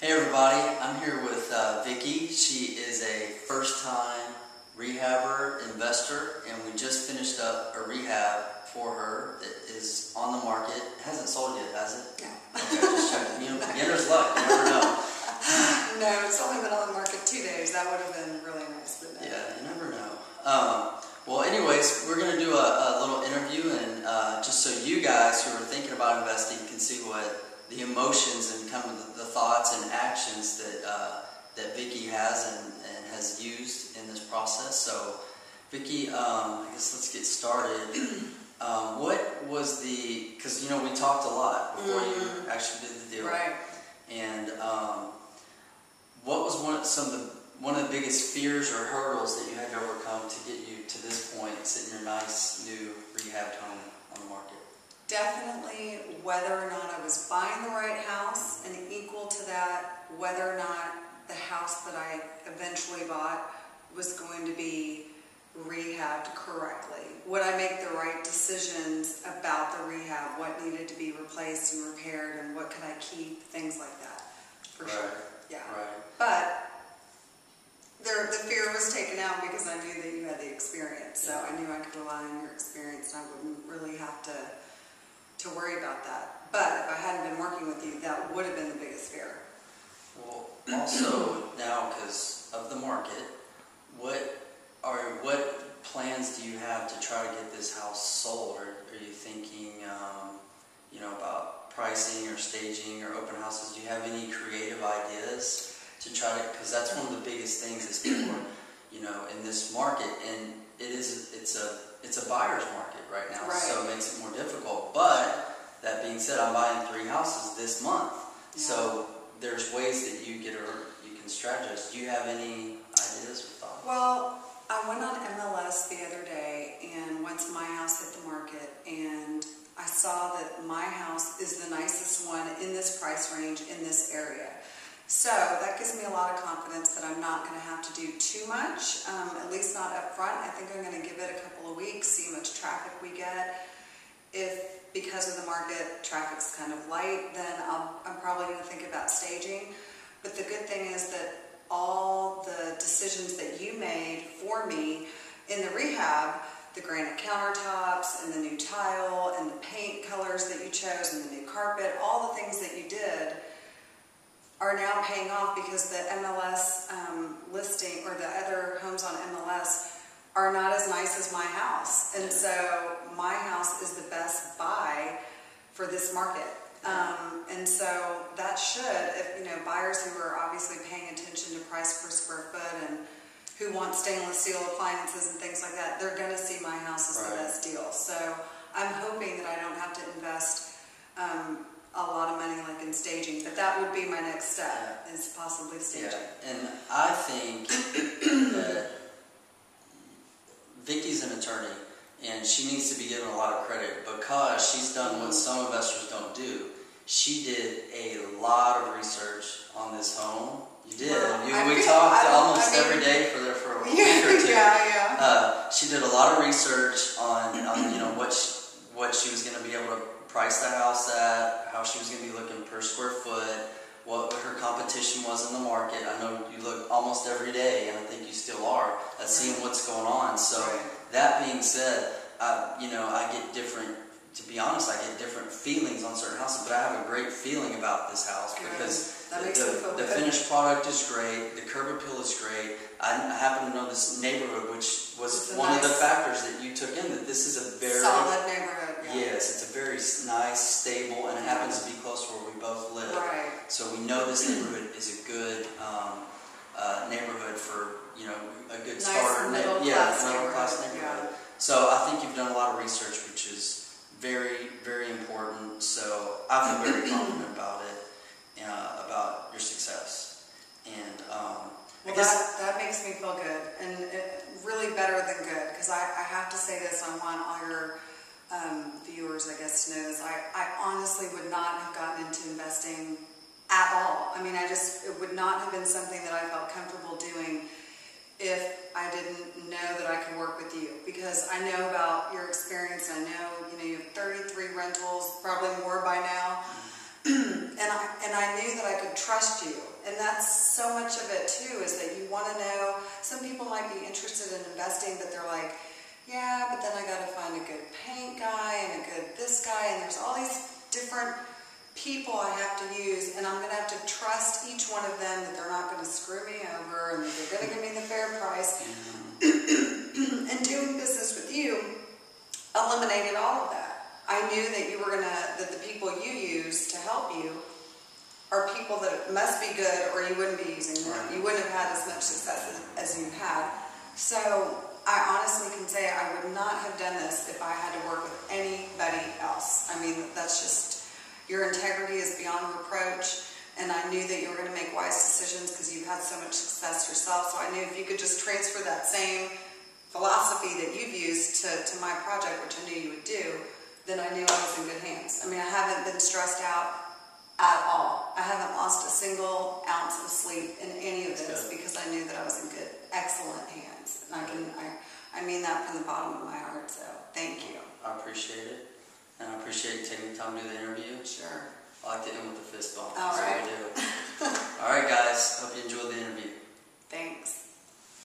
Hey everybody, I'm here with Vicki. She is a first-time rehabber investor, and we just finished up a rehab for her that is on the market. It hasn't sold yet, has it? No. Okay, just checking. You know, beginner's luck, you never know. No, it's only been on the market 2 days. That would have been really nice, but no. Yeah, you never know. Well, anyways, we're going to do a little interview, and just so you guys who are thinking about investing can see what the emotions and kind of the thoughts and actions that Vicki has and has used in this process. So, Vicki, I guess let's get started. What was because we talked a lot before you actually did the deal, Right? And what was one of the biggest fears or hurdles that you had to overcome to get you to this point, sitting in your nice new rehabbed home on the market? Definitely whether or not I was buying the right house, and equal to that, whether or not the house that I eventually bought was going to be rehabbed correctly. Would I make the right decisions about the rehab? What needed to be replaced and repaired, and what could I keep? Things like that, for sure. Yeah. Right. But the fear was taken out because I knew that you had the experience. So I knew I could rely on your experience, and I wouldn't really have to worry about that. But if I hadn't been working with you, that would have been the biggest fear. Well, also now, because of the market, what plans do you have to try to get this house sold? Or are you thinking, about pricing or staging or open houses? Do you have any creative ideas to try to? Because that's one of the biggest things is people, in this market, and it's a buyer's market right now, right. So it makes it more difficult. But that being said, I'm buying 3 houses this month, so there's ways that you can strategize. Do you have any ideas or thoughts? Well, I went on MLS the other day, and once my house hit the market, and I saw that my house is the nicest one in this price range in this area. So that gives me a lot of confidence that I'm not going to have to do too much, at least not up front. I think I'm going to give it a couple of weeks, see how much traffic we get. If, because of the market, traffic's kind of light, then I'm probably going to think about staging. But the good thing is that all the decisions that you made for me in the rehab, the granite countertops and the new tile and the paint colors that you chose and the new carpet, all the things that you did are now paying off because the MLS listing or the other homes on MLS are not as nice as my house. And so my house is the best buy for this market. And so that should, if buyers who are obviously paying attention to price per square foot and who want stainless steel appliances and things like that, they're going to see my house as the best deal. So I'm hoping that I don't have to invest a lot of money like in staging, but that would be my next step, is possibly staging. Yeah, and I think that Vicki's an attorney, and she needs to be given a lot of credit because she's done what some investors don't do. She did a lot of research on this home. You did. We talked almost every day for a week or two. Yeah. She did a lot of research on what she was going to be able to price the house at, how she was going to be looking per square foot, what her competition was in the market. I know you look almost every day, and I think you still are, at seeing what's going on. So that being said, I get different, to be honest, I get different feelings on certain houses, but I have a great feeling about this house because the finished product is great, the curb appeal is great. I happen to know this neighborhood, which was one of the factors that you took in, that this is a very solid neighborhood. Yes, it's a very nice, stable, and it happens to be close to where we both live. Right. So we know this neighborhood is a good neighborhood for a good starter. Middle class neighborhood. Yeah. So I think you've done a lot of research, which is very, very important. So I feel very confident about it, about your success. And well, that makes me feel good, and really better than good, because I have to say this. I want all your viewers, I guess, to know this. I honestly would not have gotten into investing at all. I mean, it would not have been something that I felt comfortable doing if I didn't know that I could work with you, because I know about your experience. I know, you have 33 rentals, probably more by now. and I knew that I could trust you. And that's so much of it too, is that you want to know, some people might be interested in investing, but they're like, yeah, but then I got to find a good paint guy and a good this guy, and there's all these different people I have to use, and I'm going to have to trust each one of them that they're not going to screw me over and that they're going to give me the fair price. And doing business with you eliminated all of that. I knew that you were going to, that the people you use to help you are people that must be good, or you wouldn't be using them. Right. You wouldn't have had as much success as you've had. So I honestly can say I would not have done this if I had to work with anybody else. I mean, that's just, your integrity is beyond reproach, and I knew that you were going to make wise decisions because you've had so much success yourself. So I knew if you could just transfer that same philosophy that you've used to my project, which I knew you would do, then I knew I was in good hands. I mean, I haven't been stressed out at all. I haven't lost a single ounce of sleep in any of this because I knew that I was in good, excellent hands. And I mean that from the bottom of my heart, so thank you. I appreciate it. And I appreciate you taking the time to do the interview. Sure. I like to end with a fist bump. All right.